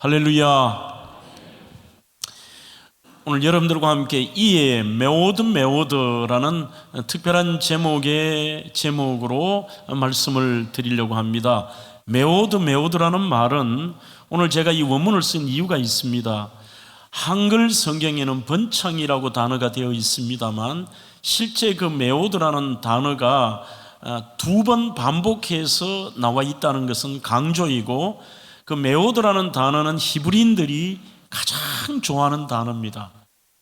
할렐루야. 오늘 여러분들과 함께 이에 메오드라는 특별한 제목으로 말씀을 드리려고 합니다. 메오드라는 말은 오늘 제가 이 원문을 쓴 이유가 있습니다. 한글 성경에는 번창이라고 단어가 되어 있습니다만 실제 그 메오드라는 단어가 두 번 반복해서 나와 있다는 것은 강조이고, 그 메오드라는 단어는 히브리인들이 가장 좋아하는 단어입니다.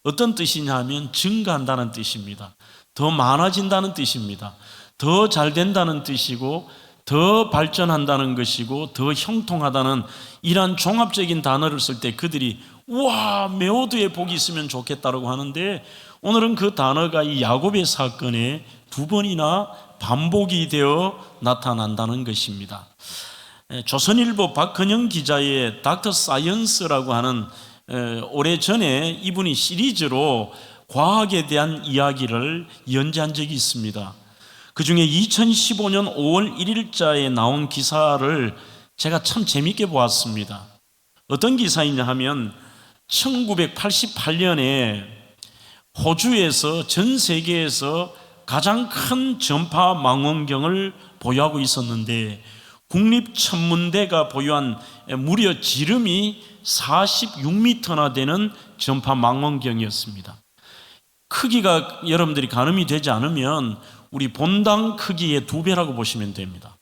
어떤 뜻이냐 하면 증가한다는 뜻입니다. 더 많아진다는 뜻입니다. 더 잘 된다는 뜻이고, 더 발전한다는 것이고, 더 형통하다는 이러한 종합적인 단어를 쓸 때 그들이 우와, 메오드에 복이 있으면 좋겠다라고 하는데, 오늘은 그 단어가 이 야곱의 사건에 두 번이나 반복이 되어 나타난다는 것입니다. 조선일보 박근영 기자의 닥터 사이언스라고 하는 오래전에 이분이 시리즈로 과학에 대한 이야기를 연재한 적이 있습니다. 그 중에 2015년 5월 1일자에 나온 기사를 제가 참 재밌게 보았습니다. 어떤 기사이냐 하면 1988년에 호주에서 전 세계에서 가장 큰 전파 망원경을 보유하고 있었는데, 국립천문대가 보유한 무려 지름이 46m나 되는 전파 망원경이었습니다. 크기가 여러분들이 가늠이 되지 않으면 우리 본당 크기의 2배라고 보시면 됩니다.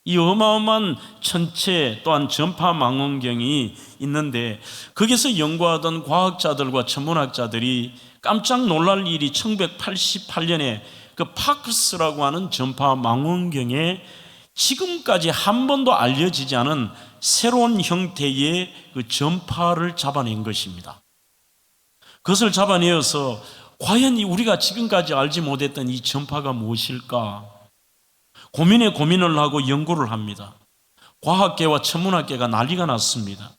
이 어마어마한 천체 또한 전파 망원경이 있는데, 거기서 연구하던 과학자들과 천문학자들이 깜짝 놀랄 일이 1988년에 그 파크스라고 하는 전파 망원경에 지금까지 한 번도 알려지지 않은 새로운 형태의 그 전파를 잡아낸 것입니다. 그것을 잡아내어서 과연 우리가 지금까지 알지 못했던 이 전파가 무엇일까 고민을 하고 연구를 합니다. 과학계와 천문학계가 난리가 났습니다.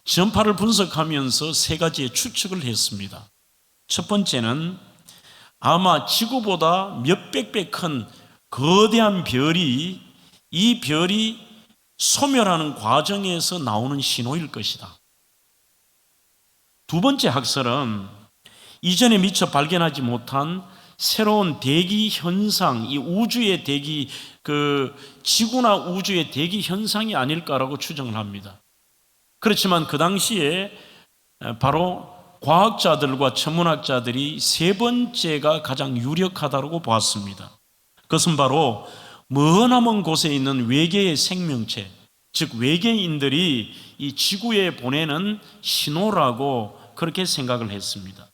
전파를 분석하면서 3가지의 추측을 했습니다. 첫 번째는 아마 지구보다 몇백 배 큰 거대한 별이, 이 별이 소멸하는 과정에서 나오는 신호일 것이다. 두 번째 학설은 이전에 미처 발견하지 못한 새로운 대기 현상, 이 우주의 대기, 지구나 우주의 대기 현상이 아닐까라고 추정을 합니다. 그렇지만 그 당시에 바로 과학자들과 천문학자들이 3번째가 가장 유력하다고 보았습니다. 그것은 바로 머나먼 곳에 있는 외계의 생명체, 즉 외계인들이 이 지구에 보내는 신호라고 그렇게 생각을 했습니다.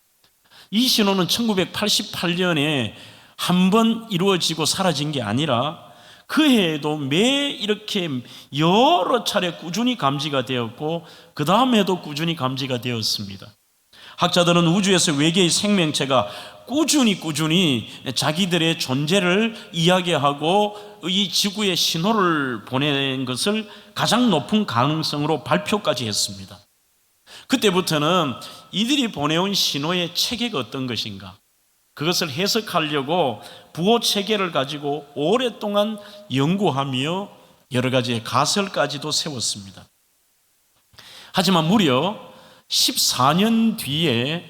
이 신호는 1988년에 한 번 이루어지고 사라진 게 아니라 그 해에도 매 이렇게 여러 차례 꾸준히 감지가 되었고, 그 다음 해도 꾸준히 감지가 되었습니다. 학자들은 우주에서 외계의 생명체가 꾸준히 자기들의 존재를 이야기하고 이 지구에 신호를 보낸 것을 가장 높은 가능성으로 발표까지 했습니다. 그때부터는 이들이 보내온 신호의 체계가 어떤 것인가, 그것을 해석하려고 부호 체계를 가지고 오랫동안 연구하며 여러 가지의 가설까지도 세웠습니다. 하지만 무려 14년 뒤에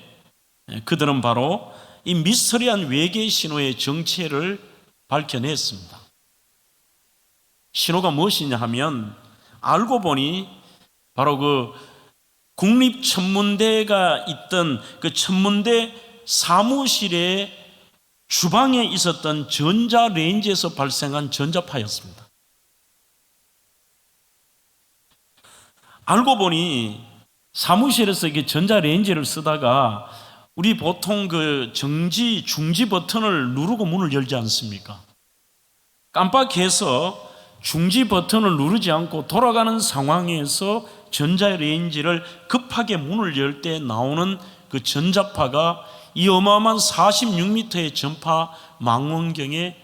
그들은 바로 이 미스터리한 외계 신호의 정체를 밝혀냈습니다. 신호가 무엇이냐 하면, 알고 보니 바로 그 국립천문대가 있던 그 천문대 사무실의 주방에 있었던 전자레인지에서 발생한 전자파였습니다. 알고 보니 사무실에서 이게 전자레인지를 쓰다가 우리 보통 그 정지, 중지 버튼을 누르고 문을 열지 않습니까? 깜빡해서 중지 버튼을 누르지 않고 돌아가는 상황에서 전자레인지를 급하게 문을 열 때 나오는 그 전자파가 이 어마어마한 46m의 전파 망원경에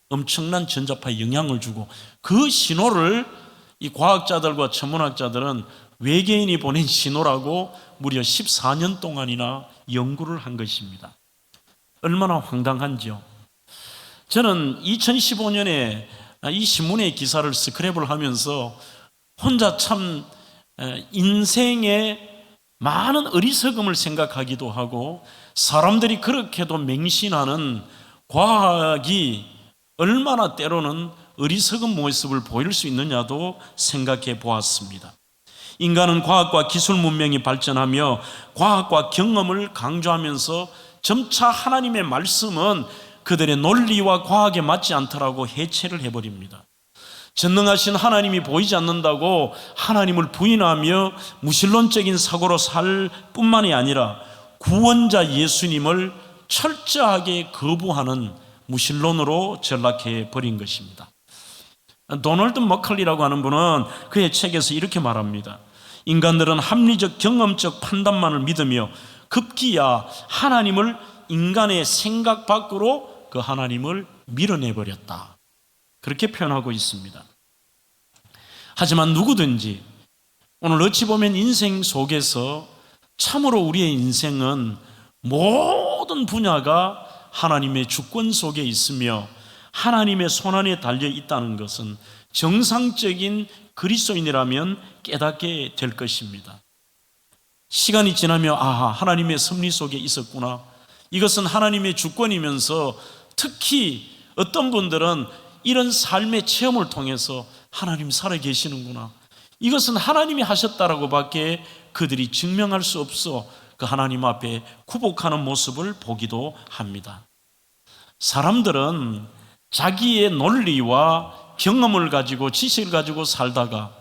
엄청난 전자파에 영향을 주고, 그 신호를 이 과학자들과 천문학자들은 외계인이 보낸 신호라고 무려 14년 동안이나 연구를 한 것입니다. 얼마나 황당한지요. 저는 2015년에 이 신문의 기사를 스크랩을 하면서 혼자 참 인생의 많은 어리석음을 생각하기도 하고 사람들이 그렇게도 맹신하는 과학이 얼마나 때로는 어리석은 모습을 보일 수 있느냐도 생각해 보았습니다. 인간은 과학과 기술 문명이 발전하며 과학과 경험을 강조하면서 점차 하나님의 말씀은 그들의 논리와 과학에 맞지 않더라고 해체를 해버립니다. 전능하신 하나님이 보이지 않는다고 하나님을 부인하며 무신론적인 사고로 살 뿐만이 아니라 구원자 예수님을 철저하게 거부하는 무신론으로 전락해 버린 것입니다. 도널드 머클리라고 하는 분은 그의 책에서 이렇게 말합니다. 인간들은 합리적 경험적 판단만을 믿으며 급기야 하나님을 인간의 생각 밖으로 그 하나님을 밀어내버렸다. 그렇게 표현하고 있습니다. 하지만 누구든지 오늘 어찌 보면 인생 속에서 참으로 우리의 인생은 모든 분야가 하나님의 주권 속에 있으며 하나님의 손안에 달려 있다는 것은 정상적인 그리스도인이라면 깨닫게 될 것입니다. 시간이 지나며 하나님의 섭리 속에 있었구나. 이것은 하나님의 주권이면서 특히 어떤 분들은 이런 삶의 체험을 통해서 하나님 살아계시는구나. 이것은 하나님이 하셨다라고 밖에 그들이 증명할 수 없어 그 하나님 앞에 굴복하는 모습을 보기도 합니다. 사람들은 자기의 논리와 경험을 가지고 지식을 가지고 살다가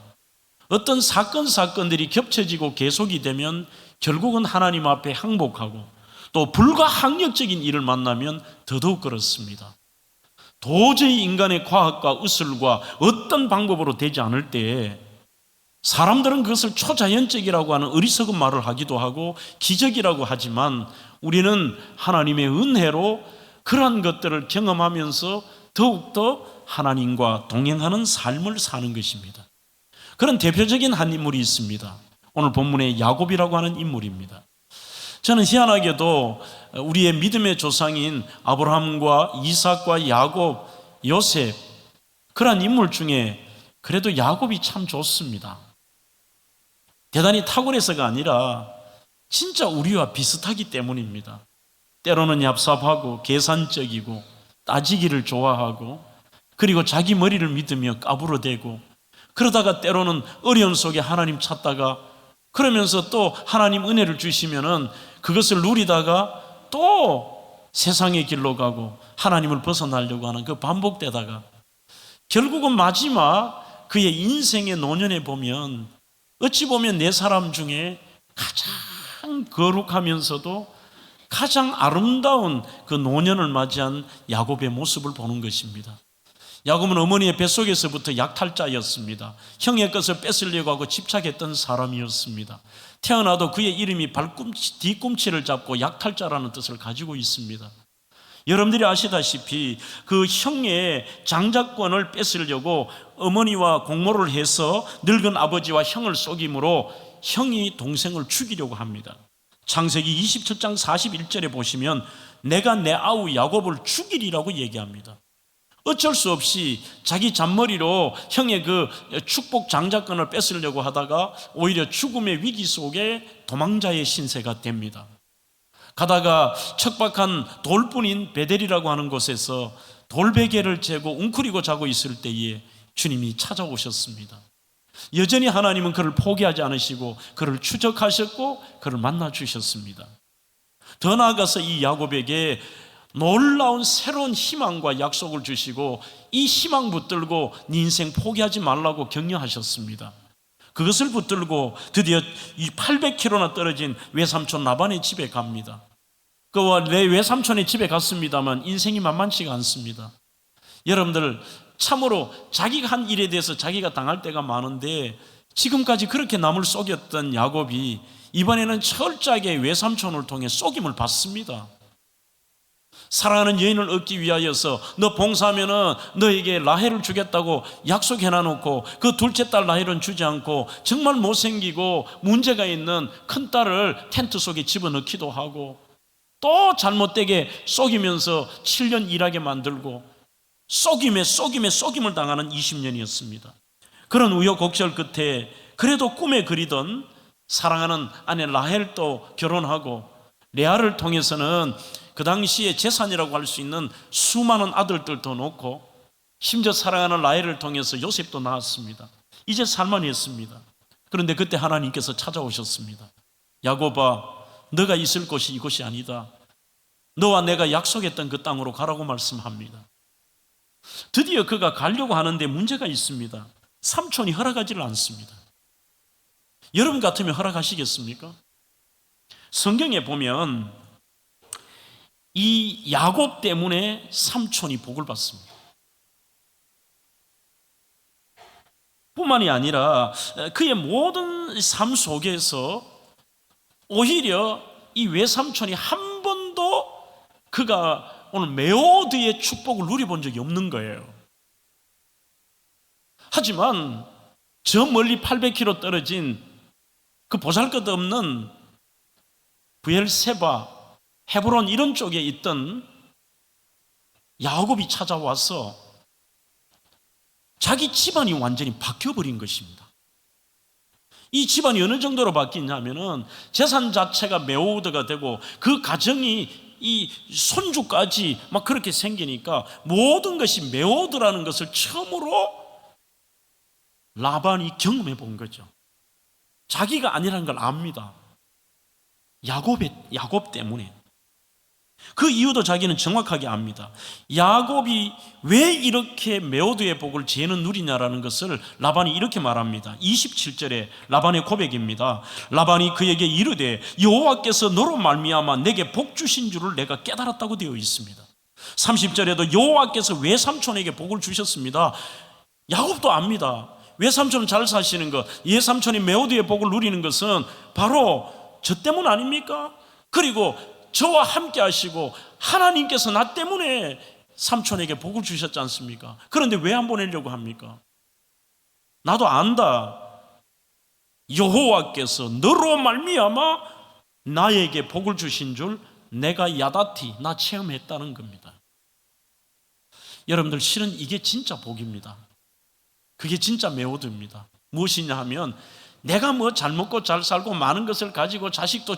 어떤 사건들이 겹쳐지고 계속이 되면 결국은 하나님 앞에 항복하고 또 불가항력적인 일을 만나면 더더욱 그렇습니다. 도저히 인간의 과학과 의술과 어떤 방법으로 되지 않을 때에 사람들은 그것을 초자연적이라고 하는 어리석은 말을 하기도 하고 기적이라고 하지만 우리는 하나님의 은혜로 그러한 것들을 경험하면서 더욱더 하나님과 동행하는 삶을 사는 것입니다. 그런 대표적인 한 인물이 있습니다. 오늘 본문의 야곱이라고 하는 인물입니다. 저는 희한하게도 우리의 믿음의 조상인 아브라함과 이삭과 야곱, 요셉 그러한 인물 중에 그래도 야곱이 참 좋습니다. 대단히 탁월해서가 아니라 진짜 우리와 비슷하기 때문입니다. 때로는 얍삽하고 계산적이고 따지기를 좋아하고 그리고 자기 머리를 믿으며 까불어대고 그러다가 때로는 어려움 속에 하나님 찾다가 그러면서 또 하나님 은혜를 주시면은 그것을 누리다가 또 세상의 길로 가고 하나님을 벗어나려고 하는 그 반복되다가 결국은 마지막 그의 인생의 노년에 보면 어찌 보면 네 사람 중에 가장 거룩하면서도 가장 아름다운 그 노년을 맞이한 야곱의 모습을 보는 것입니다. 야곱은 어머니의 뱃속에서부터 약탈자였습니다. 형의 것을 뺏으려고 하고 집착했던 사람이었습니다. 태어나도 그의 이름이 뒤꿈치를 잡고 약탈자라는 뜻을 가지고 있습니다. 여러분들이 아시다시피 그 형의 장자권을 뺏으려고 어머니와 공모를 해서 늙은 아버지와 형을 속임으로 형이 동생을 죽이려고 합니다. 창세기 27장 41절에 보시면 내가 내 아우 야곱을 죽이리라고 얘기합니다. 어쩔 수 없이 자기 잔머리로 형의 그 축복 장자권을 뺏으려고 하다가 오히려 죽음의 위기 속에 도망자의 신세가 됩니다. 가다가 척박한 돌뿐인 베델이라고 하는 곳에서 돌베개를 재고 웅크리고 자고 있을 때에 주님이 찾아오셨습니다. 여전히 하나님은 그를 포기하지 않으시고 그를 추적하셨고 그를 만나 주셨습니다. 더 나아가서 이 야곱에게 놀라운 새로운 희망과 약속을 주시고 이 희망 붙들고 네 인생 포기하지 말라고 격려하셨습니다. 그것을 붙들고 드디어 800km나 떨어진 외삼촌 라반의 집에 갑니다. 그 외삼촌의 집에 갔습니다만 인생이 만만치가 않습니다. 여러분들 참으로 자기가 한 일에 대해서 자기가 당할 때가 많은데 지금까지 그렇게 남을 속였던 야곱이 이번에는 철저하게 외삼촌을 통해 속임을 받습니다. 사랑하는 여인을 얻기 위하여서 너 봉사하면은 너에게 라헬을 주겠다고 약속해놔놓고 그 둘째 딸 라헬은 주지 않고 정말 못생기고 문제가 있는 큰 딸을 텐트 속에 집어넣기도 하고 또 잘못되게 속이면서 7년 일하게 만들고 속임을 당하는 20년이었습니다. 그런 우여곡절 끝에 그래도 꿈에 그리던 사랑하는 아내 라헬도 결혼하고 레아를 통해서는 그 당시에 재산이라고 할 수 있는 수많은 아들들도 놓고 심지어 사랑하는 라헬을 통해서 요셉도 낳았습니다. 이제 살만했습니다. 그런데 그때 하나님께서 찾아오셨습니다. 야곱아, 너가 있을 곳이 이곳이 아니다. 너와 내가 약속했던 그 땅으로 가라고 말씀합니다. 드디어 그가 가려고 하는데 문제가 있습니다. 삼촌이 허락하지를 않습니다. 여러분 같으면 허락하시겠습니까? 성경에 보면 이 야곱 때문에 삼촌이 복을 받습니다. 뿐만이 아니라 그의 모든 삶 속에서 오히려 이 외삼촌이 한 번도 그가 오늘 메오드의 축복을 누려본 적이 없는 거예요. 하지만 저 멀리 800km 떨어진 그 보잘것없는 브엘세바, 헤브론 이런 쪽에 있던 야곱이 찾아와서 자기 집안이 완전히 바뀌어버린 것입니다. 이 집안이 어느 정도로 바뀌냐면은 재산 자체가 메오드가 되고 그 가정이 이 손주까지 막 그렇게 생기니까 모든 것이 메오드라는 것을 처음으로 라반이 경험해 본 거죠. 자기가 아니라는 걸 압니다. 야곱 때문에. 그 이유도 자기는 정확하게 압니다. 야곱이 왜 이렇게 메오드의 복을 죄는 누리냐라는 것을 라반이 이렇게 말합니다. 27절에 라반의 고백입니다. 라반이 그에게 이르되 여호와께서 너로 말미암아 내게 복 주신 줄을 내가 깨달았다고 되어 있습니다. 30절에도 여호와께서 외삼촌에게 복을 주셨습니다. 야곱도 압니다. 외삼촌은 잘 사시는 것, 예삼촌이 메오드의 복을 누리는 것은 바로 저 때문 아닙니까? 그리고 저와 함께 하시고 하나님께서 나 때문에 삼촌에게 복을 주셨지 않습니까? 그런데 왜 안 보내려고 합니까? 나도 안다. 여호와께서 너로 말미암아 나에게 복을 주신 줄 내가 야다티, 나 체험했다는 겁니다. 여러분들 실은 이게 진짜 복입니다. 그게 진짜 메오드입니다. 무엇이냐 하면 내가 뭐 잘 먹고 잘 살고 많은 것을 가지고 자식도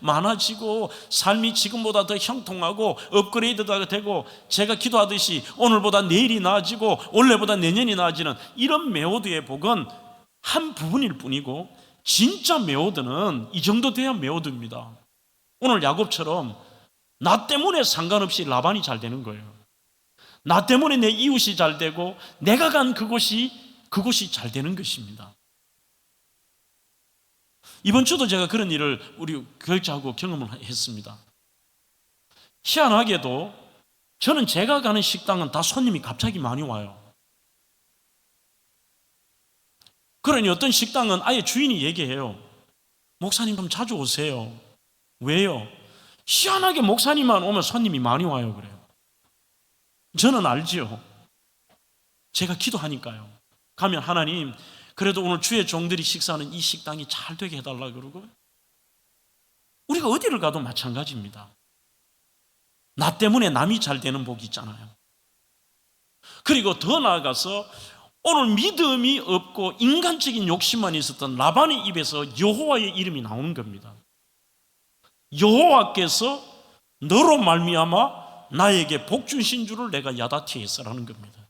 많아지고 삶이 지금보다 더 형통하고 업그레이드가 되고 제가 기도하듯이 오늘보다 내일이 나아지고 올해보다 내년이 나아지는 이런 메오드의 복은 한 부분일 뿐이고 진짜 메오드는 이 정도 돼야 메오드입니다. 오늘 야곱처럼 나 때문에 상관없이 라반이 잘 되는 거예요. 나 때문에 내 이웃이 잘 되고 내가 간 그곳이 잘 되는 것입니다. 이번 주도 제가 그런 일을 우리 교육자하고 경험을 했습니다. 희한하게도 저는 제가 가는 식당은 다 손님이 갑자기 많이 와요. 그러니 어떤 식당은 아예 주인이 얘기해요. 목사님 좀 자주 오세요. 왜요? 희한하게 목사님만 오면 손님이 많이 와요 그래요. 저는 알지요. 제가 기도하니까요. 가면 하나님 그래도 오늘 주의 종들이 식사하는 이 식당이 잘 되게 해달라 그러고 우리가 어디를 가도 마찬가지입니다. 나 때문에 남이 잘 되는 복이 있잖아요. 그리고 더 나아가서 오늘 믿음이 없고 인간적인 욕심만 있었던 라반의 입에서 여호와의 이름이 나오는 겁니다. 여호와께서 너로 말미암아 나에게 복 주신 줄을 내가 야다티 했어라는 겁니다.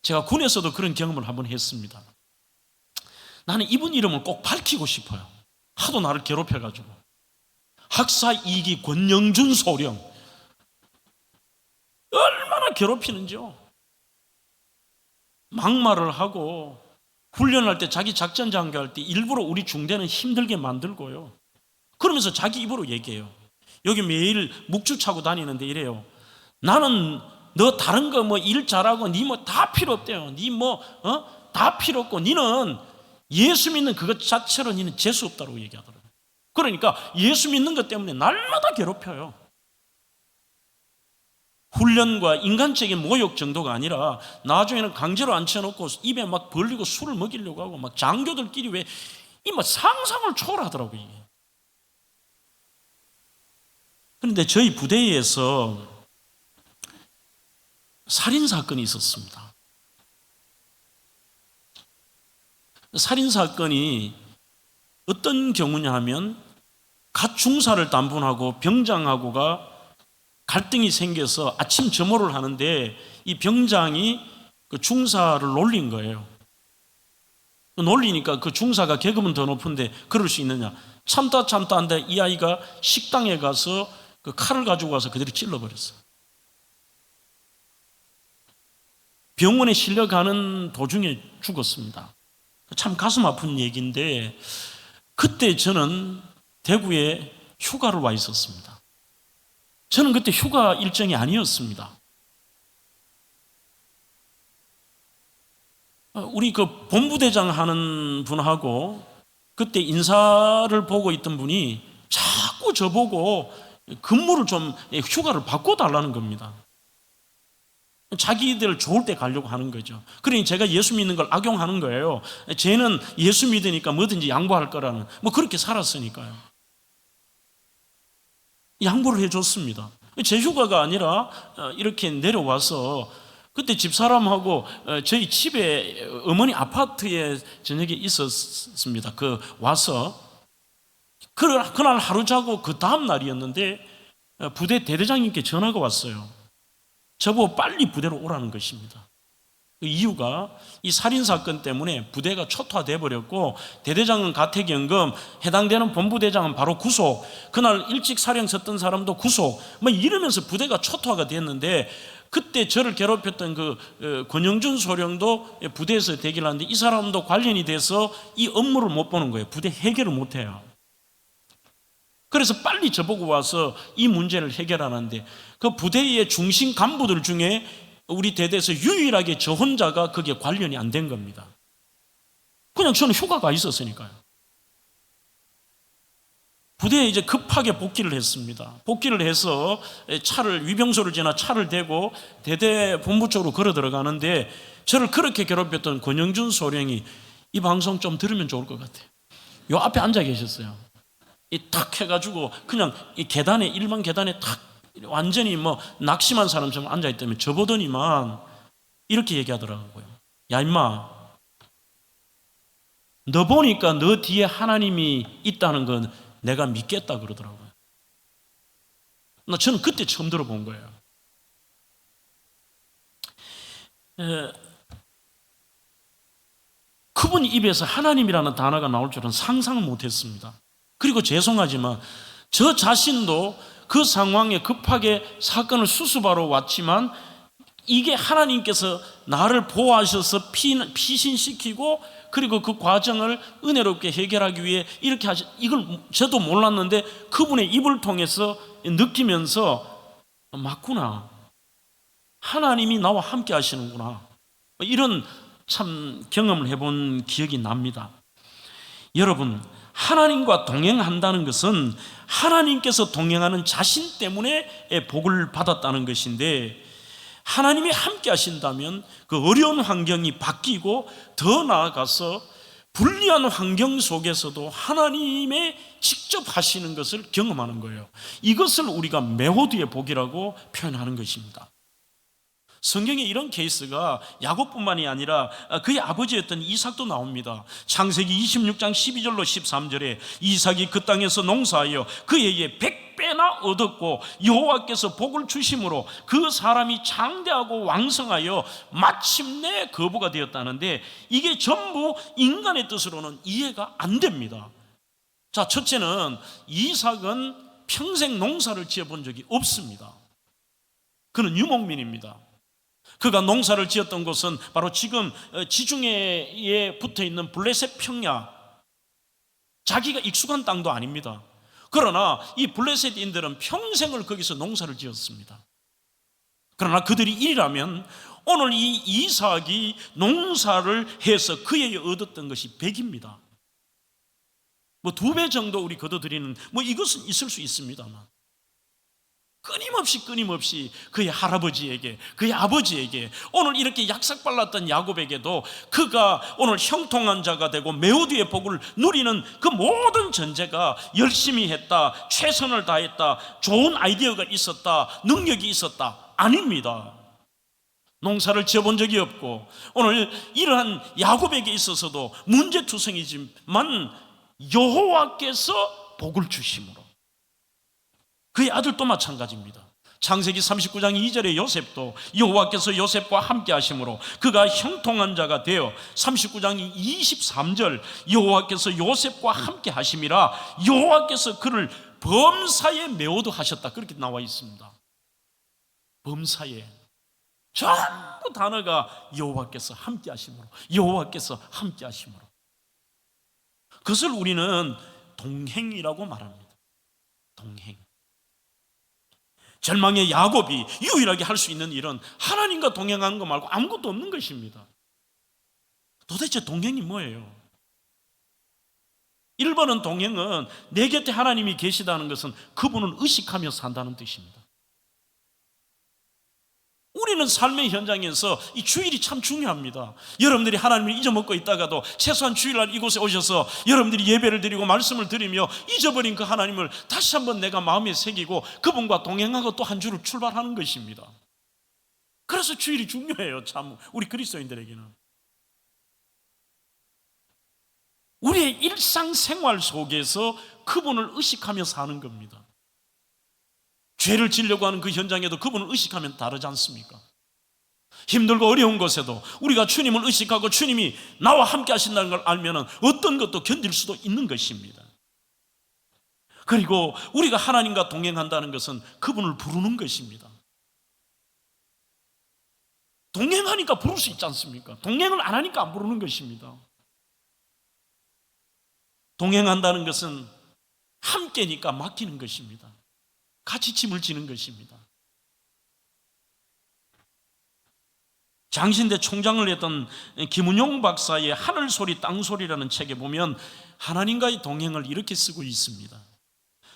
제가 군에서도 그런 경험을 한번 했습니다. 나는 이분 이름을 꼭 밝히고 싶어요. 하도 나를 괴롭혀가지고. 학사 2기 권영준 소령. 얼마나 괴롭히는지요. 막말을 하고 훈련할 때 자기 작전 장교할 때 일부러 우리 중대는 힘들게 만들고요. 그러면서 자기 입으로 얘기해요. 여기 매일 묵주 차고 다니는데 이래요. 나는 너 다른 거 뭐 일 잘하고 니 뭐 다 필요 없대요. 니 뭐 다 필요 없고 니는 예수 믿는 그것 자체로 니는 재수 없다고 얘기하더라고요. 그러니까 예수 믿는 것 때문에 날마다 괴롭혀요. 훈련과 인간적인 모욕 정도가 아니라 나중에는 강제로 앉혀놓고 입에 막 벌리고 술을 먹이려고 하고 막 장교들끼리 왜 이 뭐 상상을 초월하더라고요. 이게. 그런데 저희 부대에서 살인 사건이 있었습니다. 살인사건이 어떤 경우냐 하면 갓 중사를 단번하고 병장하고가 갈등이 생겨서 아침 점호를 하는데 이 병장이 그 중사를 놀린 거예요. 놀리니까 그 중사가 계급은 더 높은데 그럴 수 있느냐. 참다 한데 이 아이가 식당에 가서 그 칼을 가지고 와서 그대로 찔러버렸어요. 병원에 실려가는 도중에 죽었습니다. 참 가슴 아픈 얘기인데 그때 저는 대구에 휴가를 와 있었습니다. 저는 그때 휴가 일정이 아니었습니다. 우리 그 본부대장 하는 분하고 그때 인사를 보고 있던 분이 자꾸 저보고 근무를 좀 휴가를 바꿔달라는 겁니다. 자기들 좋을 때 가려고 하는 거죠. 그러니 제가 예수 믿는 걸 악용하는 거예요. 쟤는 예수 믿으니까 뭐든지 양보할 거라는, 뭐 그렇게 살았으니까요. 양보를 해줬습니다. 제 휴가가 아니라 이렇게 내려와서 그때 집사람하고 저희 집에 어머니 아파트에 저녁에 있었습니다. 그 와서 그날 하루 자고 그 다음 날이었는데 부대 대대장님께 전화가 왔어요. 저보고 빨리 부대로 오라는 것입니다. 그 이유가 이 살인사건 때문에 부대가 초토화돼 버렸고 대대장은 가택연금, 해당되는 본부대장은 바로 구속, 그날 일찍 사령 섰던 사람도 구속, 뭐 이러면서 부대가 초토화가 됐는데 그때 저를 괴롭혔던 그 권영준 소령도 부대에서 대기를 하는데 이 사람도 관련이 돼서 이 업무를 못 보는 거예요. 부대 해결을 못 해요. 그래서 빨리 저보고 와서 이 문제를 해결하는데 그 부대의 중심 간부들 중에 우리 대대에서 유일하게 저 혼자가 그게 관련이 안 된 겁니다. 그냥 저는 휴가가 있었으니까요. 부대에 이제 급하게 복귀를 했습니다. 복귀를 해서 위병소를 지나 차를 대고 대대 본부 쪽으로 걸어 들어가는데 저를 그렇게 괴롭혔던 권영준 소령이 이 방송 좀 들으면 좋을 것 같아요. 요 앞에 앉아 계셨어요. 탁 해가지고 그냥 이 계단에, 일반 계단에 탁 완전히 뭐 낙심한 사람처럼 앉아있다면 저보더니만 이렇게 얘기하더라고요. 야 임마, 너 보니까 너 뒤에 하나님이 있다는 건 내가 믿겠다 그러더라고요. 저는 그때 처음 들어본 거예요. 그분 입에서 하나님이라는 단어가 나올 줄은 상상을 못했습니다. 그리고 죄송하지만 저 자신도 그 상황에 급하게 사건을 수습하러 왔지만 이게 하나님께서 나를 보호하셔서 피신시키고 그리고 그 과정을 은혜롭게 해결하기 위해 이렇게 이걸 저도 몰랐는데 그분의 입을 통해서 느끼면서 맞구나, 하나님이 나와 함께 하시는구나, 이런 참 경험을 해본 기억이 납니다. 여러분, 하나님과 동행한다는 것은 하나님께서 동행하는 자신 때문에 복을 받았다는 것인데 하나님이 함께 하신다면 그 어려운 환경이 바뀌고 더 나아가서 불리한 환경 속에서도 하나님의 직접 하시는 것을 경험하는 거예요. 이것을 우리가 메호드의 복이라고 표현하는 것입니다. 성경에 이런 케이스가 야곱뿐만이 아니라 그의 아버지였던 이삭도 나옵니다. 창세기 26장 12절로 13절에 이삭이 그 땅에서 농사하여 그에게 100배나 얻었고 여호와께서 복을 주심으로 그 사람이 장대하고 왕성하여 마침내 거부가 되었다는데 이게 전부 인간의 뜻으로는 이해가 안 됩니다. 자, 첫째는 이삭은 평생 농사를 지어본 적이 없습니다. 그는 유목민입니다. 그가 농사를 지었던 곳은 바로 지금 지중해에 붙어있는 블레셋 평야, 자기가 익숙한 땅도 아닙니다. 그러나 이 블레셋인들은 평생을 거기서 농사를 지었습니다. 그러나 그들이 일이라면 오늘 이 이삭이 농사를 해서 그에게 얻었던 것이 100입니다. 뭐 2배 정도 우리 거둬들이는 뭐 이것은 있을 수 있습니다만 끊임없이 그의 할아버지에게, 그의 아버지에게, 오늘 이렇게 약삭발랐던 야곱에게도 그가 오늘 형통한 자가 되고 메호드의 복을 누리는 그 모든 전제가 열심히 했다, 최선을 다했다, 좋은 아이디어가 있었다, 능력이 있었다, 아닙니다. 농사를 지어본 적이 없고 오늘 이러한 야곱에게 있어서도 문제투성이지만 여호와께서 복을 주심으로, 그의 아들도 마찬가지입니다. 창세기 39장 2절에 요셉도 여호와께서 요셉과 함께 하심으로 그가 형통한 자가 되어, 39장 23절 여호와께서 요셉과 함께 하심이라 여호와께서 그를 범사에 메워도 하셨다, 그렇게 나와 있습니다. 범사에, 전부 단어가 여호와께서 함께 하심으로, 여호와께서 함께 하심으로. 그것을 우리는 동행이라고 말합니다. 동행. 절망의 야곱이 유일하게 할 수 있는 일은 하나님과 동행하는 것 말고 아무것도 없는 것입니다. 도대체 동행이 뭐예요? 1번은 동행은 내 곁에 하나님이 계시다는 것은 그분을 의식하며 산다는 뜻입니다. 우리는 삶의 현장에서 이 주일이 참 중요합니다. 여러분들이 하나님을 잊어먹고 있다가도 최소한 주일날 이곳에 오셔서 여러분들이 예배를 드리고 말씀을 드리며 잊어버린 그 하나님을 다시 한번 내가 마음에 새기고 그분과 동행하고 또 한 주를 출발하는 것입니다. 그래서 주일이 중요해요, 참 우리 그리스도인들에게는. 우리의 일상생활 속에서 그분을 의식하며 사는 겁니다. 죄를 지려고 하는 그 현장에도 그분을 의식하면 다르지 않습니까? 힘들고 어려운 곳에도 우리가 주님을 의식하고 주님이 나와 함께 하신다는 걸 알면 어떤 것도 견딜 수도 있는 것입니다. 그리고 우리가 하나님과 동행한다는 것은 그분을 부르는 것입니다. 동행하니까 부를 수 있지 않습니까? 동행을 안 하니까 안 부르는 것입니다. 동행한다는 것은 함께니까 맡기는 것입니다. 같이 짐을 지는 것입니다. 장신대 총장을 했던 김은용 박사의 하늘소리 땅소리라는 책에 보면 하나님과의 동행을 이렇게 쓰고 있습니다.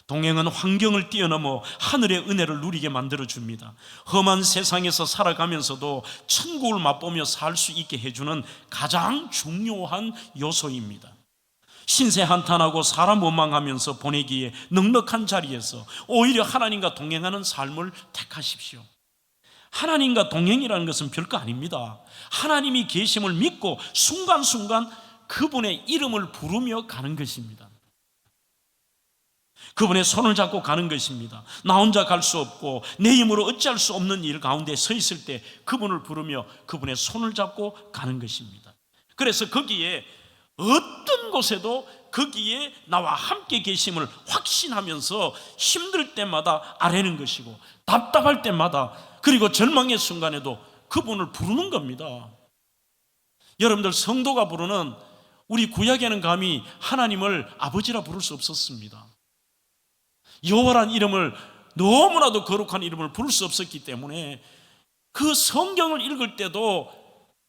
동행은 환경을 뛰어넘어 하늘의 은혜를 누리게 만들어줍니다. 험한 세상에서 살아가면서도 천국을 맛보며 살 수 있게 해주는 가장 중요한 요소입니다. 신세 한탄하고 사람 원망하면서 보내기에 넉넉한 자리에서 오히려 하나님과 동행하는 삶을 택하십시오. 하나님과 동행이라는 것은 별거 아닙니다. 하나님이 계심을 믿고 순간순간 그분의 이름을 부르며 가는 것입니다. 그분의 손을 잡고 가는 것입니다. 나 혼자 갈 수 없고 내 힘으로 어찌할 수 없는 일 가운데 서 있을 때 그분을 부르며 그분의 손을 잡고 가는 것입니다. 그래서 거기에 어떤 곳에도 거기에 나와 함께 계심을 확신하면서 힘들 때마다 아뢰는 것이고 답답할 때마다 그리고 절망의 순간에도 그분을 부르는 겁니다. 여러분들 성도가 부르는, 우리 구약에는 감히 하나님을 아버지라 부를 수 없었습니다. 여호와라는 이름을, 너무나도 거룩한 이름을 부를 수 없었기 때문에 그 성경을 읽을 때도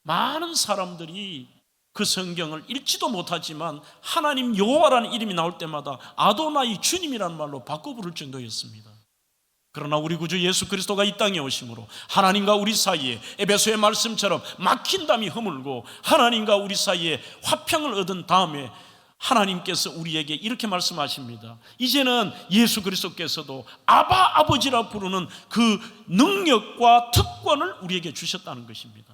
많은 사람들이 그 성경을 읽지도 못하지만 하나님 여호와라는 이름이 나올 때마다 아도나이 주님이라는 말로 바꿔 부를 정도였습니다. 그러나 우리 구주 예수 그리스도가 이 땅에 오심으로 하나님과 우리 사이에 에베소의 말씀처럼 막힌 담이 허물고 하나님과 우리 사이에 화평을 얻은 다음에 하나님께서 우리에게 이렇게 말씀하십니다. 이제는 예수 그리스도께서도 아바 아버지라 부르는 그 능력과 특권을 우리에게 주셨다는 것입니다.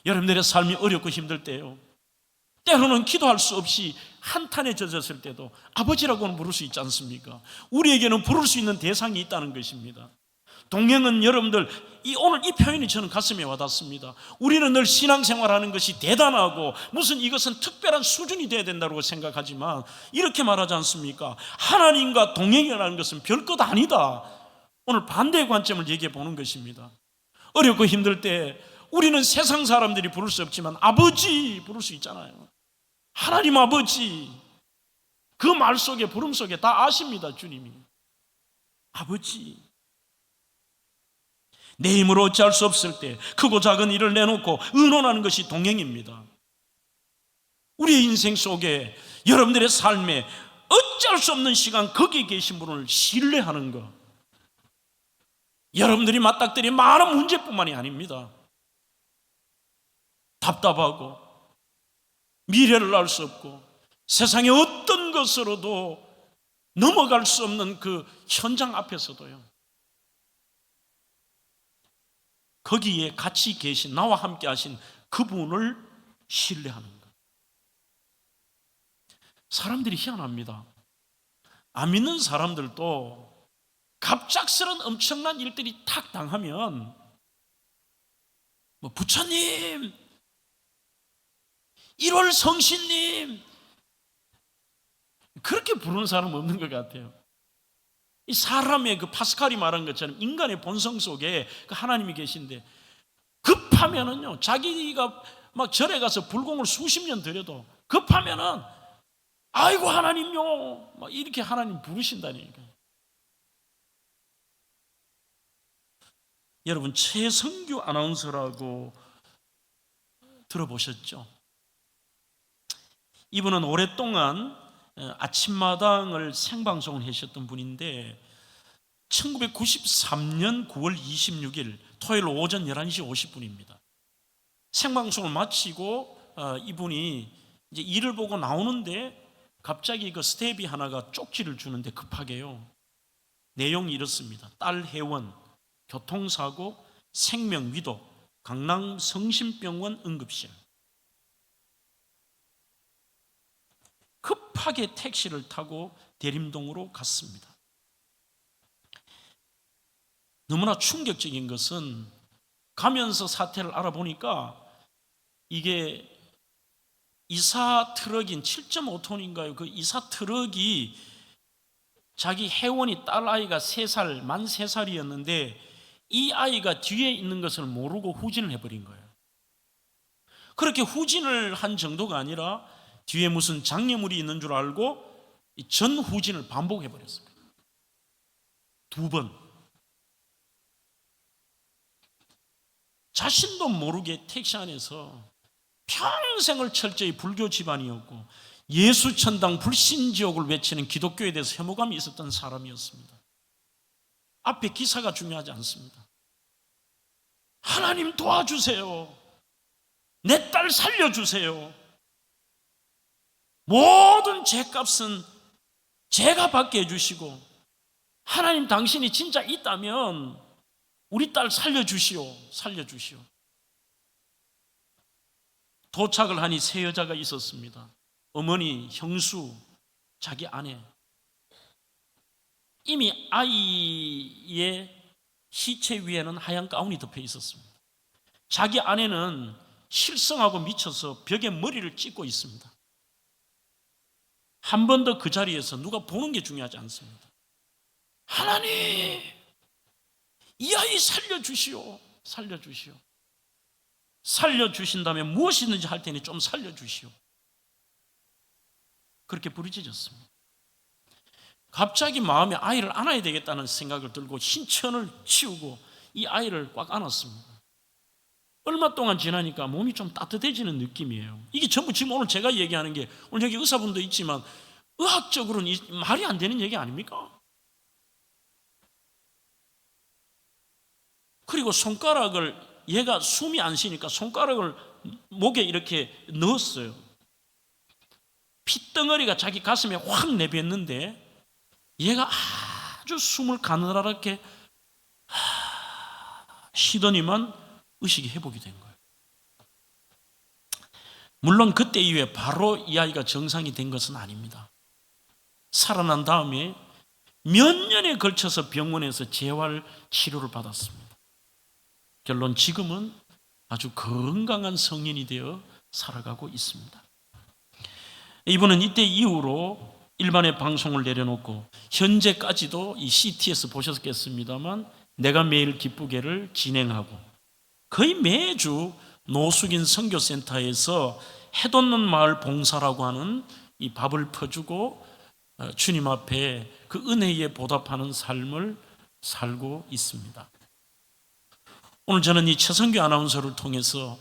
여러분들의 삶이 어렵고 힘들 때요, 때로는 기도할 수 없이 한탄에 젖었을 때도 아버지라고는 부를 수 있지 않습니까? 우리에게는 부를 수 있는 대상이 있다는 것입니다. 동행은 여러분들, 오늘 이 표현이 저는 가슴에 와닿습니다. 우리는 늘 신앙생활하는 것이 대단하고 무슨 이것은 특별한 수준이 돼야 된다고 생각하지만 이렇게 말하지 않습니까? 하나님과 동행이라는 것은 별것 아니다. 오늘 반대의 관점을 얘기해 보는 것입니다. 어렵고 힘들 때 우리는 세상 사람들이 부를 수 없지만 아버지 부를 수 있잖아요. 하나님 아버지, 그 말 속에, 부름 속에 다 아십니다. 주님이 아버지. 내 힘으로 어찌할 수 없을 때 크고 작은 일을 내놓고 의논하는 것이 동행입니다. 우리의 인생 속에, 여러분들의 삶에 어찌할 수 없는 시간 거기에 계신 분을 신뢰하는 것, 여러분들이 맞닥뜨린 많은 문제뿐만이 아닙니다. 답답하고 미래를 알 수 없고 세상의 어떤 것으로도 넘어갈 수 없는 그 현장 앞에서도요, 거기에 같이 계신, 나와 함께 하신 그분을 신뢰하는 것. 사람들이 희한합니다. 안 믿는 사람들도 갑작스런 엄청난 일들이 탁 당하면 부처님, 1월 성신님, 그렇게 부르는 사람은 없는 것 같아요. 이 사람의 그 파스칼이 말한 것처럼 인간의 본성 속에 그 하나님이 계신데, 급하면은요, 자기가 막 절에 가서 불공을 수십 년 들여도 급하면은 아이고 하나님요, 막 이렇게 하나님 부르신다니까요. 여러분, 최성규 아나운서라고 들어보셨죠? 이분은 오랫동안 아침마당을 생방송을 하셨던 분인데 1993년 9월 26일 토요일 오전 11시 50분입니다. 생방송을 마치고 이분이 이제 일을 보고 나오는데 갑자기 그 스텝이 하나가 쪽지를 주는데 급하게요. 내용이 이렇습니다. 딸 혜원 교통사고 생명위도 강남 성심병원 응급실. 급하게 택시를 타고 대림동으로 갔습니다. 너무나 충격적인 것은 가면서 사태를 알아보니까 이게 이사 트럭인 7.5톤인가요? 그 이사 트럭이 자기 혜원이 딸아이가 3살, 만 3살이었는데 이 아이가 뒤에 있는 것을 모르고 후진을 해버린 거예요. 그렇게 후진을 한 정도가 아니라 뒤에 무슨 장애물이 있는 줄 알고 전 후진을 반복해버렸습니다. 2번. 자신도 모르게 택시 안에서 평생을 철저히 불교 집안이었고 예수천당 불신지옥을 외치는 기독교에 대해서 혐오감이 있었던 사람이었습니다. 앞에 기사가 중요하지 않습니다. 하나님 도와주세요. 내 딸 살려주세요. 모든 죄값은 제가 받게 해주시고 하나님 당신이 진짜 있다면 우리 딸 살려주시오. 살려주시오. 도착을 하니 3 여자가 있었습니다. 어머니, 형수, 자기 아내. 이미 아이의 시체 위에는 하얀 가운이 덮여 있었습니다. 자기 아내는 실성하고 미쳐서 벽에 머리를 찍고 있습니다. 한 번 더 그 자리에서 누가 보는 게 중요하지 않습니다. 하나님, 이 아이 살려주시오. 살려주시오. 살려주신다면 무엇이든지 할 테니 좀 살려주시오. 그렇게 부르짖었습니다. 갑자기 마음에 아이를 안아야 되겠다는 생각을 들고 신천을 치우고 이 아이를 꽉 안았습니다. 얼마 동안 지나니까 몸이 좀 따뜻해지는 느낌이에요. 이게 전부 지금 오늘 제가 얘기하는 게, 오늘 여기 의사분도 있지만 의학적으로는 말이 안 되는 얘기 아닙니까? 그리고 손가락을, 얘가 숨이 안 쉬니까 손가락을 목에 이렇게 넣었어요. 핏덩어리가 자기 가슴에 확 내뱉는데 얘가 아주 숨을 가느다랗게 쉬더니만 의식이 회복이 된 거예요. 물론 그때 이후에 바로 이 아이가 정상이 된 것은 아닙니다. 살아난 다음에 몇 년에 걸쳐서 병원에서 재활 치료를 받았습니다. 결론 지금은 아주 건강한 성인이 되어 살아가고 있습니다. 이분은 이때 이후로 일반의 방송을 내려놓고 현재까지도 이 CTS 보셨겠습니다만 내가 매일 기쁘게를 진행하고 거의 매주 노숙인 선교센터에서 해돋는 마을 봉사라고 하는 이 밥을 퍼주고 주님 앞에 그 은혜에 보답하는 삶을 살고 있습니다. 오늘 저는 이 최성규 아나운서를 통해서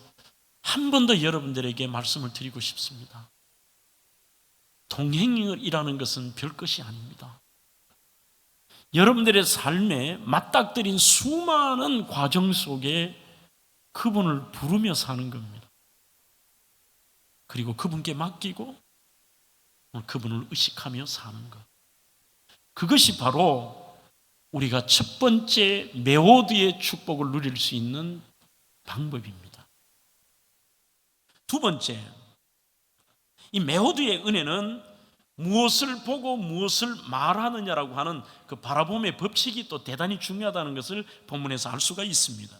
한 번 더 여러분들에게 말씀을 드리고 싶습니다. 동행이라는 것은 별것이 아닙니다. 여러분들의 삶에 맞닥뜨린 수많은 과정 속에 그분을 부르며 사는 겁니다. 그리고 그분께 맡기고 그분을 의식하며 사는 것. 그것이 바로 우리가 첫 번째 메오드의 축복을 누릴 수 있는 방법입니다. 두 번째, 이 메호드의 은혜는 무엇을 보고 무엇을 말하느냐라고 하는 그 바라봄의 법칙이 또 대단히 중요하다는 것을 본문에서 알 수가 있습니다.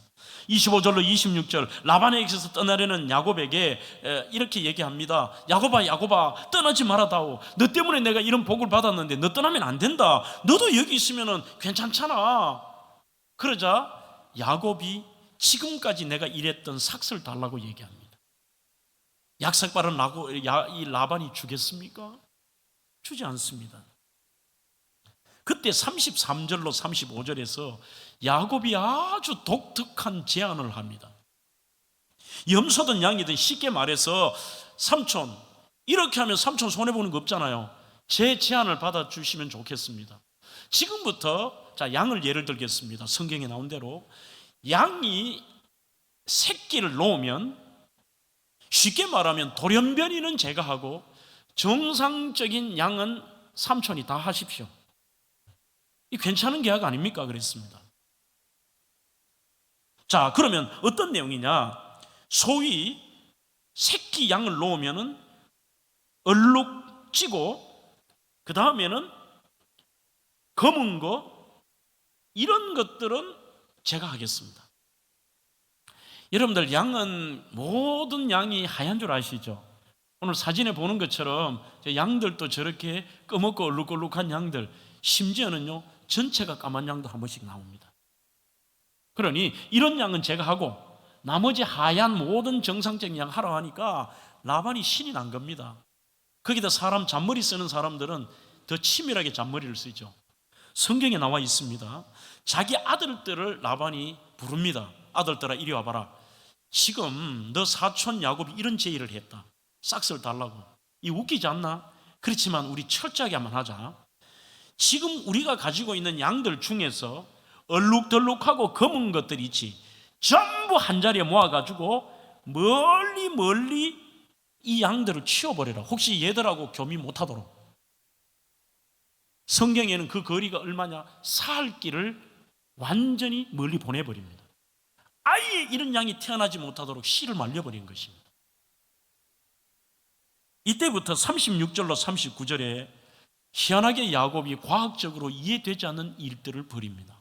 25절로 26절, 라반에게서 떠나려는 야곱에게 이렇게 얘기합니다. 야곱아, 야곱아, 떠나지 말아다오. 너 때문에 내가 이런 복을 받았는데 너 떠나면 안 된다. 너도 여기 있으면 괜찮잖아. 그러자 야곱이 지금까지 내가 일했던 삭슬 달라고 얘기합니다. 약삭바른 이 라반이 주겠습니까? 주지 않습니다. 그때 33절로 35절에서 야곱이 아주 독특한 제안을 합니다. 염소든 양이든 쉽게 말해서 삼촌, 이렇게 하면 삼촌 손해보는 거 없잖아요. 제 제안을 받아주시면 좋겠습니다. 지금부터 자, 양을 예를 들겠습니다. 성경에 나온 대로 양이 새끼를 놓으면, 쉽게 말하면 돌연변이는 제가 하고 정상적인 양은 삼촌이 다 하십시오. 이 괜찮은 계약 아닙니까? 그랬습니다. 자, 그러면 어떤 내용이냐? 소위 새끼 양을 놓으면은 얼룩 찌고 그 다음에는 검은 거, 이런 것들은 제가 하겠습니다. 여러분들, 양은 모든 양이 하얀 줄 아시죠? 오늘 사진에 보는 것처럼 양들도 저렇게 검었고 얼룩얼룩한 양들, 심지어는요 전체가 까만 양도 한 번씩 나옵니다. 그러니 이런 양은 제가 하고 나머지 하얀 모든 정상적인 양 하라고 하니까 라반이 신이 난 겁니다. 거기다 사람 잔머리 쓰는 사람들은 더 치밀하게 잔머리를 쓰죠. 성경에 나와 있습니다. 자기 아들들을 라반이 부릅니다. 아들들아, 이리 와봐라. 지금 너 사촌 야곱이 이런 제의를 했다. 싹스를 달라고. 이 웃기지 않나? 그렇지만 우리 철저하게 한번 하자. 지금 우리가 가지고 있는 양들 중에서 얼룩덜룩하고 검은 것들이 있지, 전부 한 자리에 모아가지고 멀리 이 양들을 치워버려라. 혹시 얘들하고 교미 못하도록. 성경에는 그 거리가 얼마냐? 사흘 길을 완전히 멀리 보내버립니다. 아예 이런 양이 태어나지 못하도록 씨를 말려버린 것입니다. 이때부터 36절로 39절에 희한하게 야곱이 과학적으로 이해되지 않는 일들을 벌입니다.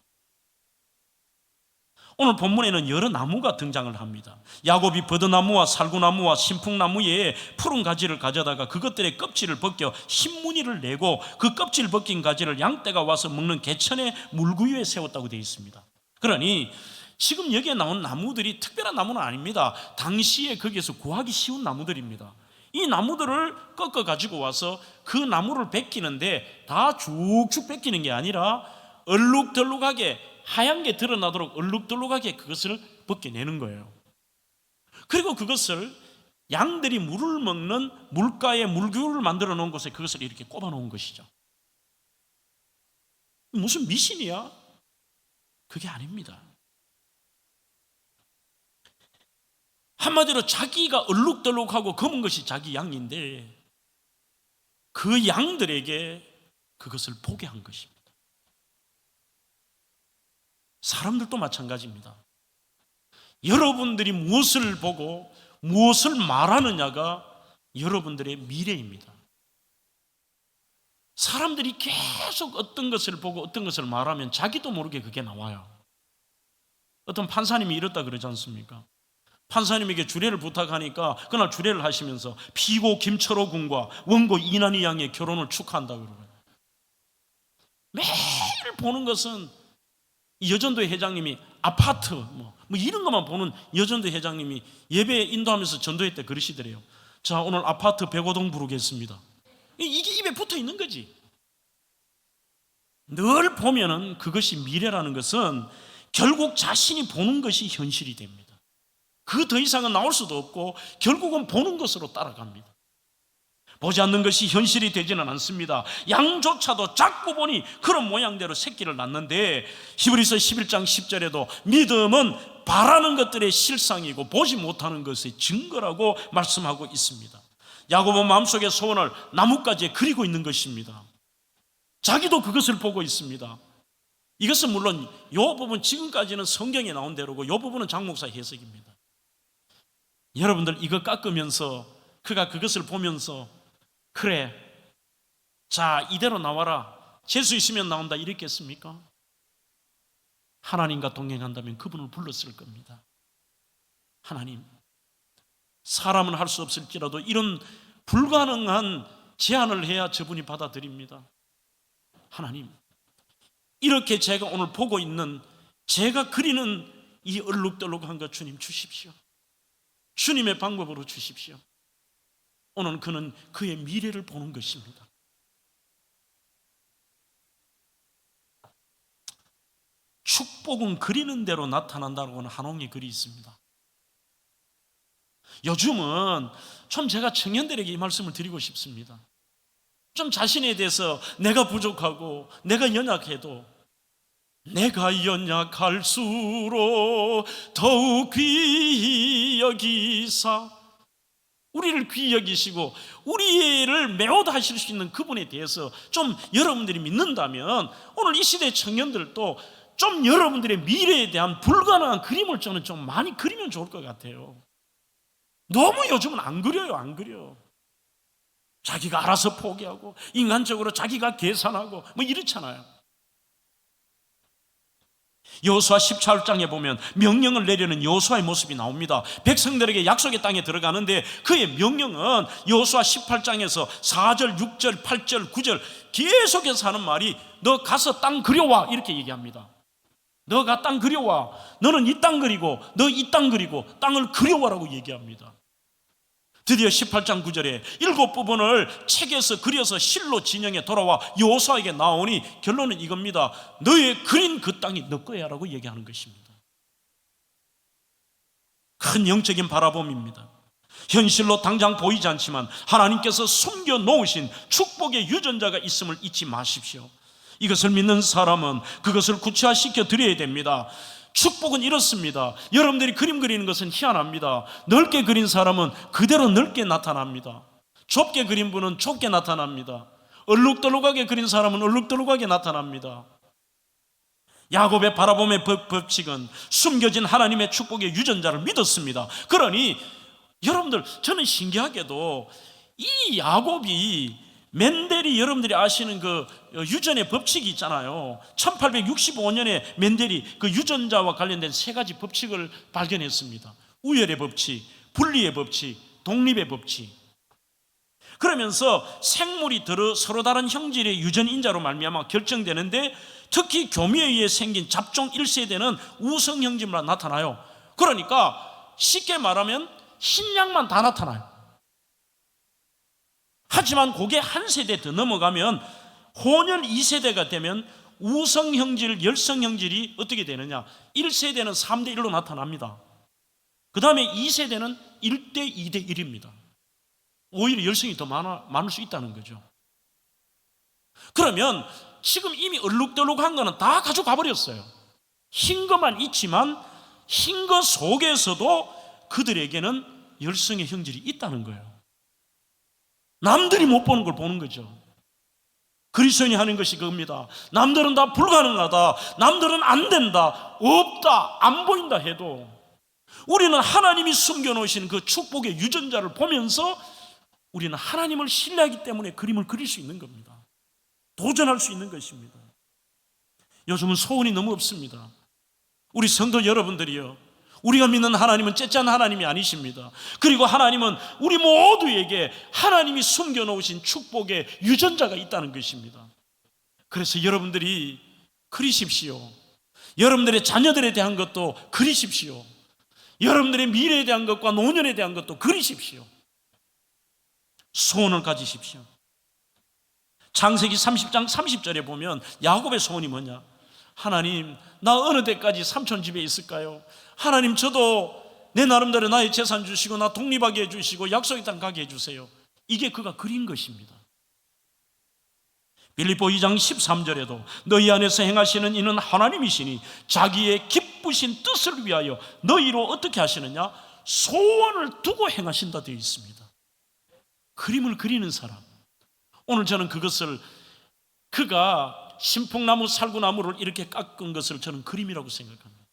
오늘 본문에는 여러 나무가 등장을 합니다. 야곱이 버드나무와 살구나무와 신풍나무에 푸른 가지를 가져다가 그것들의 껍질을 벗겨 흰무늬를 내고 그 껍질 벗긴 가지를 양떼가 와서 먹는 개천의 물구유에 세웠다고 되어 있습니다. 그러니 지금 여기에 나온 나무들이 특별한 나무는 아닙니다. 당시에 거기에서 구하기 쉬운 나무들입니다. 이 나무들을 꺾어 가지고 와서 그 나무를 벗기는데 다 쭉쭉 벗기는 게 아니라 얼룩덜룩하게 하얀 게 드러나도록 얼룩덜룩하게 그것을 벗겨내는 거예요. 그리고 그것을 양들이 물을 먹는 물가에 물교를 만들어 놓은 곳에 그것을 이렇게 꼽아 놓은 것이죠. 무슨 미신이야? 그게 아닙니다. 한마디로 자기가 얼룩덜룩하고 검은 것이 자기 양인데 그 양들에게 그것을 보게 한 것입니다. 사람들도 마찬가지입니다. 여러분들이 무엇을 보고 무엇을 말하느냐가 여러분들의 미래입니다. 사람들이 계속 어떤 것을 보고 어떤 것을 말하면 자기도 모르게 그게 나와요. 어떤 판사님이 이렇다 그러지 않습니까? 판사님에게 주례를 부탁하니까 그날 주례를 하시면서 피고 김철호 군과 원고 이난희 양의 결혼을 축하한다고 그러고요. 매일 보는 것은 여전도회 회장님이 아파트 뭐 이런 것만 보는 여전도회 회장님이 예배 인도하면서 전도회 때 그러시더래요. 자, 오늘 아파트 105동 부르겠습니다. 이게 입에 붙어 있는 거지. 늘 보면은 그것이 미래라는 것은 결국 자신이 보는 것이 현실이 됩니다. 그 더 이상은 나올 수도 없고 결국은 보는 것으로 따라갑니다. 보지 않는 것이 현실이 되지는 않습니다. 양조차도 자꾸 보니 그런 모양대로 새끼를 낳는데 히브리서 11장 10절에도 믿음은 바라는 것들의 실상이고 보지 못하는 것의 증거라고 말씀하고 있습니다. 야곱은 마음속의 소원을 나뭇가지에 그리고 있는 것입니다. 자기도 그것을 보고 있습니다. 이것은 물론 이 부분 지금까지는 성경에 나온 대로고 이 부분은 장 목사 해석입니다. 여러분들 이거 깎으면서 그가 그것을 보면서 그래, 자 이대로 나와라, 재수 있으면 나온다 이랬겠습니까? 하나님과 동행한다면 그분을 불렀을 겁니다. 하나님, 사람은 할 수 없을지라도 이런 불가능한 제안을 해야 저분이 받아들입니다. 하나님, 이렇게 제가 오늘 보고 있는, 제가 그리는 이 얼룩덜룩한 것 주님 주십시오. 주님의 방법으로 주십시오. 오늘 그는 그의 미래를 보는 것입니다. 축복은 그리는 대로 나타난다고 하는 한옥의 글이 있습니다. 요즘은 좀 제가 청년들에게 이 말씀을 드리고 싶습니다. 좀 자신에 대해서 내가 부족하고 내가 연약해도 내가 연약할수록 더욱 귀히 여기사, 우리를 귀히 여기시고 우리를 메워다 하실 수 있는 그분에 대해서 좀 여러분들이 믿는다면 오늘 이 시대 청년들도 좀 여러분들의 미래에 대한 불가능한 그림을 저는 좀 많이 그리면 좋을 것 같아요. 너무 요즘은 안 그려요. 안 그려. 자기가 알아서 포기하고 인간적으로 자기가 계산하고 뭐 이렇잖아요. 여호수아 17장에 보면 명령을 내리는 여호수아의 모습이 나옵니다. 백성들에게 약속의 땅에 들어가는데 그의 명령은 여호수아 18장에서 4절, 6절, 8절, 9절 계속해서 하는 말이 너 가서 땅 그려와 이렇게 얘기합니다. 너가 땅 그려와. 너는 이 땅 그리고 너 이 땅 그리고 땅을 그려와라고 얘기합니다. 드디어 18장 9절에 7부분을 책에서 그려서 실로 진영에 돌아와 여호수아에게 나오니 결론은 이겁니다. 너의 그린 그 땅이 너 거야 라고 얘기하는 것입니다. 큰 영적인 바라봄입니다. 현실로 당장 보이지 않지만 하나님께서 숨겨놓으신 축복의 유전자가 있음을 잊지 마십시오. 이것을 믿는 사람은 그것을 구체화시켜 드려야 됩니다. 축복은 이렇습니다. 여러분들이 그림 그리는 것은 희한합니다. 넓게 그린 사람은 그대로 넓게 나타납니다. 좁게 그린 분은 좁게 나타납니다. 얼룩덜룩하게 그린 사람은 얼룩덜룩하게 나타납니다. 야곱의 바라봄의 법칙은 숨겨진 하나님의 축복의 유전자를 믿었습니다. 그러니 여러분들, 저는 신기하게도 이 야곱이 멘델이, 여러분들이 아시는 그 유전의 법칙이 있잖아요. 1865년에 멘델이 그 유전자와 관련된 3가지 법칙을 발견했습니다. 우열의 법칙, 분리의 법칙, 독립의 법칙. 그러면서 생물이 서로 다른 형질의 유전인자로 말미암아 결정되는데 특히 교미에 의해 생긴 잡종 1세대는 우성 형질만 나타나요. 그러니까 쉽게 말하면 흰양만 다 나타나요. 하지만 그게 한 세대 더 넘어가면 혼혈 2세대가 되면 우성 형질, 열성 형질이 어떻게 되느냐? 1세대는 3대 1로 나타납니다. 그 다음에 2세대는 1대 2대 1입니다. 오히려 열성이 더 많을 수 있다는 거죠. 그러면 지금 이미 얼룩덜룩한 거는 다 가져가 버렸어요. 흰 것만 있지만 흰 것 속에서도 그들에게는 열성의 형질이 있다는 거예요. 남들이 못 보는 걸 보는 거죠. 그리스도인이 하는 것이 그겁니다. 남들은 다 불가능하다, 남들은 안 된다, 없다, 안 보인다 해도 우리는 하나님이 숨겨놓으신 그 축복의 유전자를 보면서 우리는 하나님을 신뢰하기 때문에 그림을 그릴 수 있는 겁니다. 도전할 수 있는 것입니다. 요즘은 소원이 너무 없습니다. 우리 성도 여러분들이요, 우리가 믿는 하나님은 째짠 하나님이 아니십니다. 그리고 하나님은 우리 모두에게 하나님이 숨겨놓으신 축복의 유전자가 있다는 것입니다. 그래서 여러분들이 그리십시오. 여러분들의 자녀들에 대한 것도 그리십시오. 여러분들의 미래에 대한 것과 노년에 대한 것도 그리십시오. 소원을 가지십시오. 창세기 30장 30절에 보면 야곱의 소원이 뭐냐? 하나님, 나 어느 때까지 삼촌 집에 있을까요? 하나님, 저도 내 나름대로 나의 재산 주시고 나 독립하게 해주시고 약속의 땅 가게 해주세요. 이게 그가 그린 것입니다. 빌립보 2장 13절에도 너희 안에서 행하시는 이는 하나님이시니 자기의 기쁘신 뜻을 위하여 너희로 어떻게 하시느냐? 소원을 두고 행하신다 되어 있습니다. 그림을 그리는 사람, 오늘 저는 그것을, 그가 신풍나무 살구나무를 이렇게 깎은 것을 저는 그림이라고 생각합니다.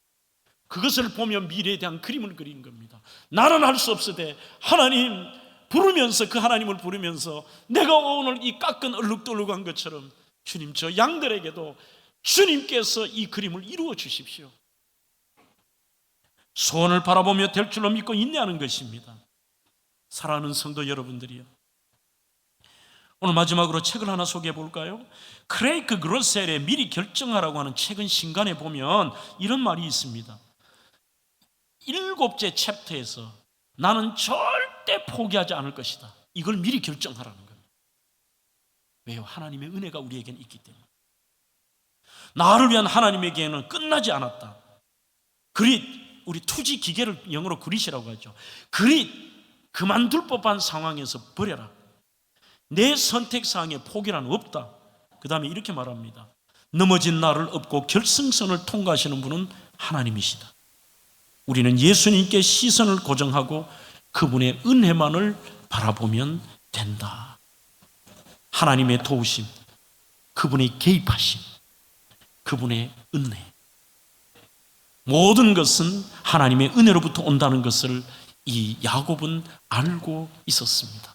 그것을 보며 미래에 대한 그림을 그린 겁니다. 나는 할 수 없으되 하나님 부르면서, 그 하나님을 부르면서 내가 오늘 이 깎은 얼룩덜룩한 것처럼 주님, 저 양들에게도 주님께서 이 그림을 이루어 주십시오. 소원을 바라보며 될 줄로 믿고 인내하는 것입니다. 사랑하는 성도 여러분들이요, 오늘 마지막으로 책을 하나 소개해 볼까요? 크레이크 그로셀의 미리 결정하라고 하는 책은 신간에 보면 이런 말이 있습니다. 7째 챕터에서 나는 절대 포기하지 않을 것이다, 이걸 미리 결정하라는 겁니다. 왜요? 하나님의 은혜가 우리에게는 있기 때문에. 나를 위한 하나님에게는 끝나지 않았다. 그릿, 우리 투지 기계를 영어로 그릿이라고 하죠. 그릿, 그만둘 법한 상황에서 버려라. 내 선택사항에 포기란 없다. 그 다음에 이렇게 말합니다. 넘어진 나를 업고 결승선을 통과하시는 분은 하나님이시다. 우리는 예수님께 시선을 고정하고 그분의 은혜만을 바라보면 된다. 하나님의 도우심, 그분의 개입하심, 그분의 은혜, 모든 것은 하나님의 은혜로부터 온다는 것을 이 야곱은 알고 있었습니다.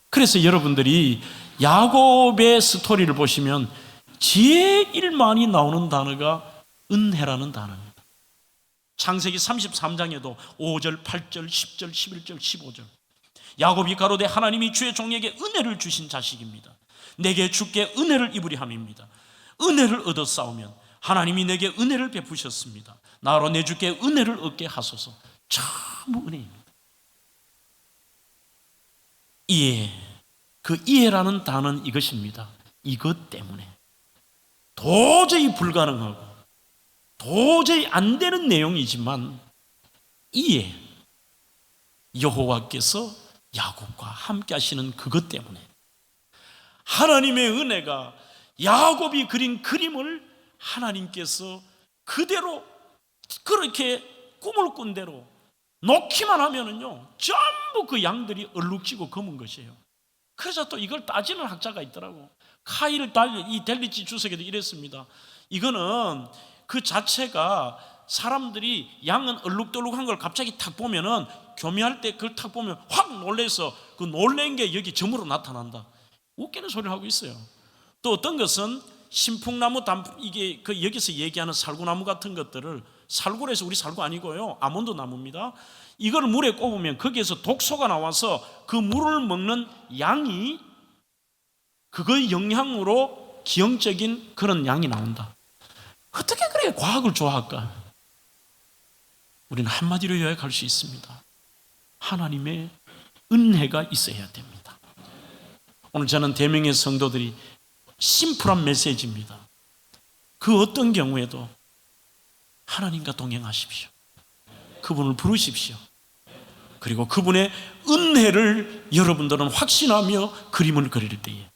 그래서 여러분들이 야곱의 스토리를 보시면 제일 많이 나오는 단어가 은혜라는 단어입니다. 창세기 33장에도 5절, 8절, 10절, 11절, 15절 야곱이 가로되 하나님이 주의 종에게 은혜를 주신 자식입니다. 내게 주께 은혜를 입으리 함입니다. 은혜를 얻어 싸우면 하나님이 내게 은혜를 베푸셨습니다. 나로 내 주께 은혜를 얻게 하소서. 참 은혜입니다. 이해, 그 이해라는 단어는 이것입니다. 이것 때문에 도저히 불가능하고 도저히 안 되는 내용이지만 이해, 여호와께서 야곱과 함께 하시는 그것 때문에 하나님의 은혜가 야곱이 그린 그림을 하나님께서 그대로 그렇게 꿈을 꾼 대로 놓기만 하면은요 전부 그 양들이 얼룩지고 검은 것이에요. 그래서 또 이걸 따지는 학자가 있더라고. 카일 이 델리치 주석에도 이랬습니다. 이거는 그 자체가 사람들이 양은 얼룩덜룩한 걸 갑자기 탁 보면은 교미할 때 그걸 탁 보면 확 놀래서 그 놀란 게 여기 점으로 나타난다. 웃기는 소리를 하고 있어요. 또 어떤 것은 신풍나무 이게 그 여기서 얘기하는 살구나무 같은 것들을 살구에서 우리 살구 아니고요 아몬드 나무입니다. 이걸 물에 꼽으면 거기에서 독소가 나와서 그 물을 먹는 양이 그거의 영향으로 기형적인 그런 양이 나온다. 어떻게 그래 과학을 좋아할까? 우리는 한마디로 요약할 수 있습니다. 하나님의 은혜가 있어야 됩니다. 오늘 저는 대명의 성도들이 심플한 메시지입니다. 그 어떤 경우에도 하나님과 동행하십시오. 그분을 부르십시오. 그리고 그분의 은혜를 여러분들은 확신하며 그림을 그릴 때에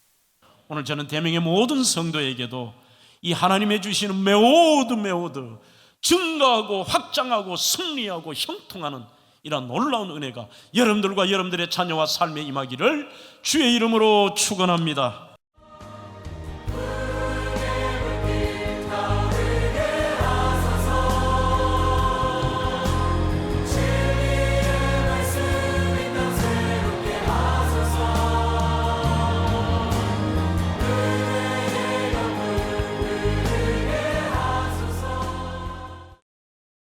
오늘 저는 대명의 모든 성도에게도 이 하나님의 주시는 매우드 증가하고 확장하고 승리하고 형통하는 이런 놀라운 은혜가 여러분들과 여러분들의 자녀와 삶에 임하기를 주의 이름으로 축원합니다.